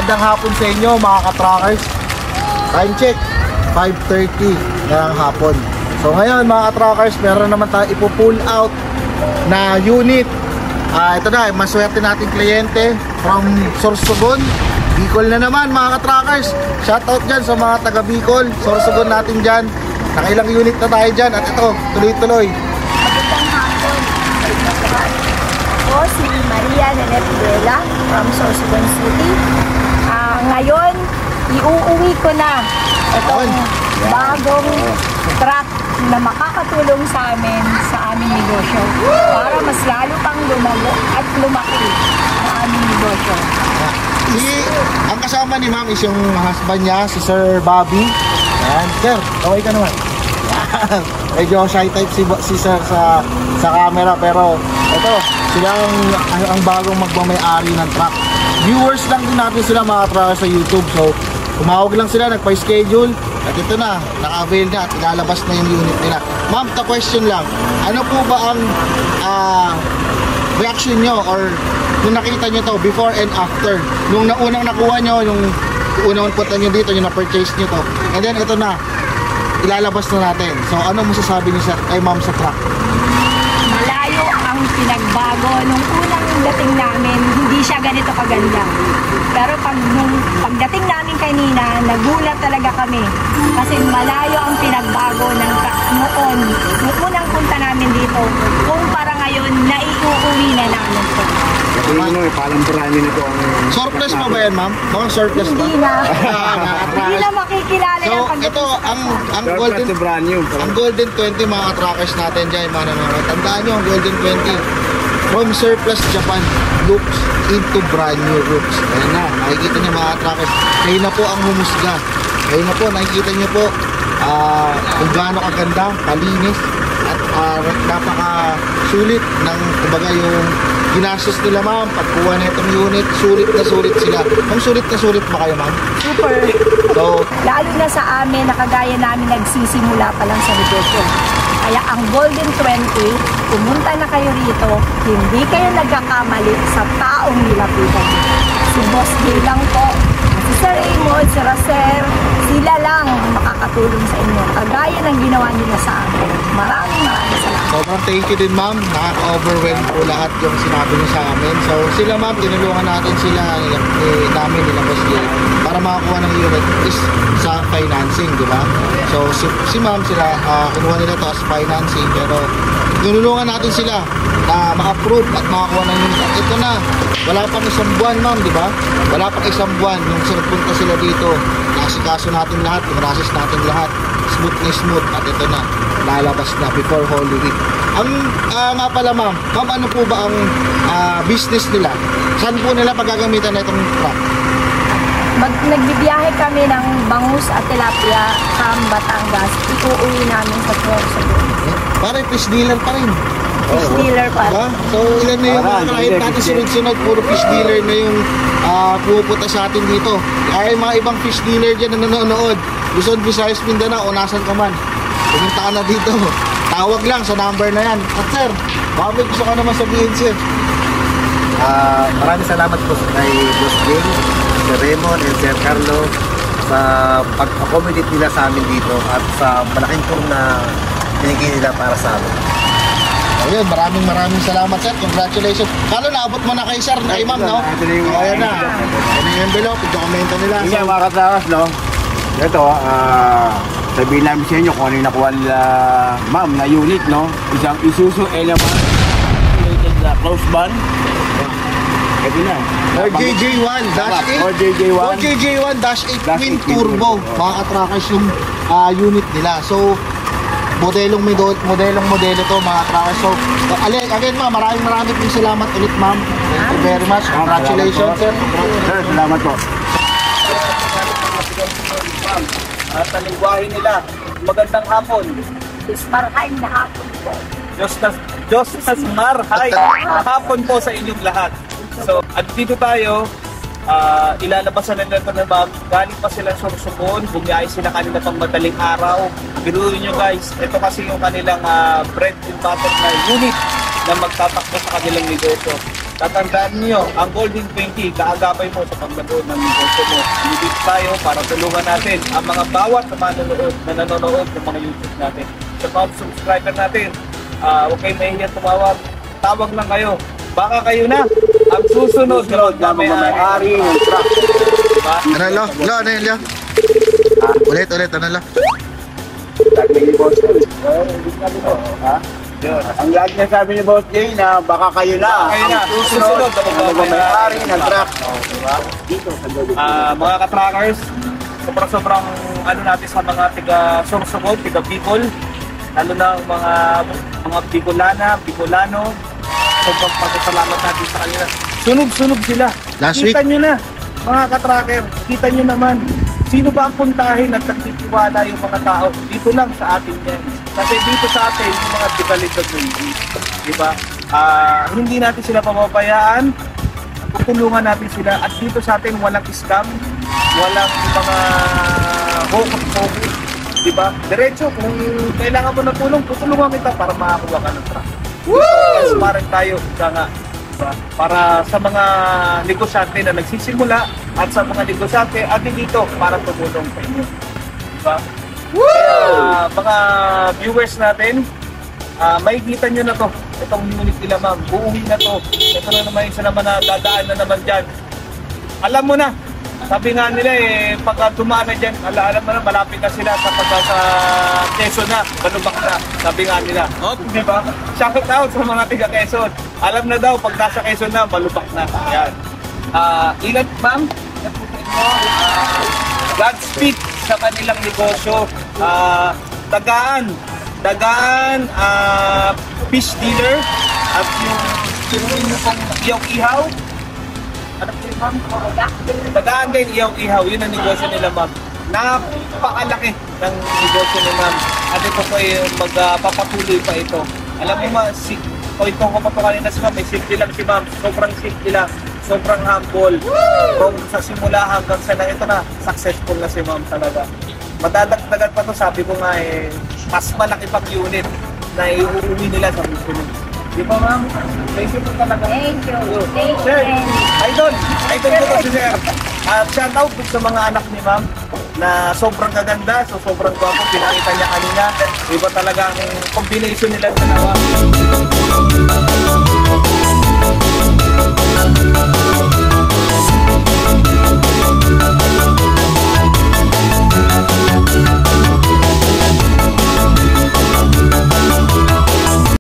magandang hapon sa inyo mga ka-truckers. Time check, 5:30 ng hapon. So ngayon mga ka-truckers, meron naman tayo ipo-pull out na unit. Ito na, maswerte nating kliyente from Sorsogon, Bicol na naman mga ka-truckers. Shoutout dyan sa mga taga Bicol, Sorsogon natin dyan. Nakailang unit na tayo dyan at ito, tuloy-tuloy. Magandang hapon. Ako si Maria Nenetuela from Sorsogon City. Ngayon, iuuwi ko na itong bagong truck na makakatulong sa amin sa aming negosyo para mas lalo pang lumago at lumaki ang aming negosyo. Ang kasama ni ma'am is yung husband niya, si Sir Bobby. Ayan, sir, okay ka naman. Medyo shy type si sir sa camera, pero ito, sila ang bagong magmamay-ari ng truck. Viewers lang din natin sila mga truckers sa YouTube. So, tumawag lang sila, nagpa-schedule. At ito na, naka-avail na at ilalabas na yung unit nila. Ma'am, the question lang, ano po ba ang reaction nyo or nung nakita nyo to before and after? Nung unang nakuha nyo, yung unang punta nyo dito, yung na-purchase nyo to. And then ito na, ilalabas na natin. So, ano masasabi nyo ma'am sa truck? Malayo ang pinagbago. Nung unang dating namin, hindi siya ganito kaganda. Pero nung pagdating namin kanina, nagulat talaga kami. Kasi malayo ang pinagbago ng truck noon. Nung unang punta namin dito, kumpara ngayon, naiuuwi na namin ito. Palang brand nito ang... Surplus pa ba yan, ma'am? Mga surplus ba? Hindi na. Hindi na makikilala So, yung pagdating. ito, ang Golden 20 mga trackers natin dyan, mga nanonood. Tandaan nyo, ang Golden 20 from surplus Japan loops into brand new loops. Ayan na, nakikita nyo mga trackers. Kayo na po ang humusga. Kayo na po, nakikita nyo po kung gaano kaganda, kalinis, at napaka-sulit ng, kumbaga, yung ginastos nila ma'am, pagkuha na itong unit, sulit na sulit sila. Ang sulit na sulit ba kayo ma'am? Super. So, lalo na sa amin, nakagaya namin nagsisimula pa lang sa negosyo. Kaya ang Golden 20, pumunta na kayo rito, hindi kayo nagkakamali sa taong nilapitan. Si Boss J lang po, si Sir Raymond, si Racer, sila lang makakatulong sa inyo. Kagaya ng ginawa nila sa amin. Maraming salamat. sobrang thank you din ma'am. Nakaka-overwhelm po lahat yung sinabi niyo sa amin. So sila ma'am, tinulungan natin sila namin nila Boss J para makakuha ng unit is sa financing, di ba? So si ma'am sila, kinuha nila to as financing, pero tinulungan natin sila na ma-approve at makakuha ng unit. At ito na, wala pang isang buwan ma'am, di ba? Wala pang isang buwan nung punta sila dito. Nasikaso natin lahat, process natin lahat, smooth na smooth, at ito na, lalabas na before Holy Week. Ang nga pala ma'am, ano po ba ang business nila? Saan po nila paggagamitan na itong truck? Nagbibiyahe kami ng bangus at tilapia sa Batangas. Iuuwi namin sa Sorsogon. Parang fish dealer pa rin. Fish dealer pa. Diba? So ilan na yung kahit natin sunod-sunod, puro fish dealer na yung pupunta sa atin dito. Ay mga ibang fish dealer dyan na nanonood, Luzon, Visayas, Mindanao o nasan ka man, pumunta ka na dito. Tawag lang sa number na yan. At sir, baka gusto ka naman sabihin sir. Maraming salamat po kay Boss Jing, Sir Raymond, and Sir Carlo sa pag-accommodate nila sa amin dito at sa malaking tulong na binigay nila para sa amin. Ayun, maraming salamat sir. Congratulations. Kalo naabot mo na kay sir, kay ma'am, no? Ayan na. Ayan yung envelope, yung dokumento nila. Hindi nga mga katakas, no? Ito, sabihin namin sa inyo kung ano yung nakuha nila ma'am na unit, no? Isang Isuzu Element na close van. Ito na. Or JJ1-8 JJ1-8 Twin Turbo. Mga katrackers yung unit nila. So, modelo to mga trackers. So again ma'am, maraming salamat ulit ma'am. Thank you very much. Congratulations sir. Sir, salamat po. At talingwahin nila, magandang hapon. Ismarhay na hapon po. Diyos tas marhay na hapon po sa inyong lahat. So, at dito tayo, ilalabasan nila ito na galing pa sila sa Sorsogon, bumiyahe sila kanina pang madaling araw. Biruin nyo guys, ito kasi yung kanilang bread and butter na unit na magtatakbo sa kanilang negosyo. tatandaan niyo, ang Golden 20, kaagapay mo sa paglagoon ng negosyo mo. Dito tayo para tulungan natin ang mga bawat na nanonood ng mga YouTube natin. Sa mga subscriber natin, huwag kayong mahihiya tumawag. Tawag lang kayo. Baka kayo na ang susunod na may-ari ng truck. Diba? Ano lo? Lo, ano yun lo? Ulit, ano lo? Sabi ni Boss Jay. Ha? Yun. Ang lagi na sabi ni Boss Jay na baka kayo na Kayo na, ang susunod na may-ari ng truck. Diba? Dito sa Golden Mga ka-trackers, sobrang ano natin sa mga tiga-Sorsogon, tiga-Bicol, lalo na ang mga Bicolano, sobrang pasasalamat natin sa kanila. Sunog sila. Last Kita week. nyo na, mga ka-tracker, kita nyo naman, sino ba ang puntahin at nagtitiwala yung mga tao? Dito lang sa atin yan. Kasi dito sa atin, yung mga tigalito diba? Hindi natin sila papabayaan, tutulungan natin sila, at dito sa atin walang scam, walang mga hokus-pokus, diba? Diretso, kung kailangan mo ng tulong, tutulungan kita para makakuha ka ng truck. Yes, parang tayo, diba? Para sa mga negosyante na nagsisimula at sa mga negosyante at dito para tumulong sa inyo. Diba? Kaya, mga viewers natin, makikita nyo na to, itong unit nila ma'am, uuwi na to. Ito na naman isa naman na dadaan na naman dyan. Alam mo na, sabi nga nila pagka dumaan na dyan, alam mo na, malapit na sila sa Quezon na, Balubak na, sabi nga nila. Di ba? Shout out sa mga tiga Quezon. Alam na daw, pag nasa Quezon na, Balubak na. Yan. Ingat ma'am, Godspeed sa kanilang negosyo. Dagaan, fish dealer, at yung ihaw. Ano po yun, ma'am? Dagaan din, ihaw. Yun ang negosyo nila, ma'am. Napakalaki ng negosyo ni ma'am. At ito po yung magpapatuloy pa ito. Alam mo, ma'am, itong ko pa ito kanina si ma'am, may simple lang si ma'am. Sobrang simple lang. Sobrang humble. From sa simula hanggang sa ito na, successful na si ma'am talaga. Madadagdagan pa to, sabi ko nga mas malaki pang unit na iuwi nila sa susunod. Di ba ma'am? Thank you po talaga. Thank you. Sir, idol ko to si sir. Shout out sa mga anak ni ma'am na sobrang kaganda, sobrang gwapo, pinakita niya kanina. Iba talaga ang combination nila sa dalawa.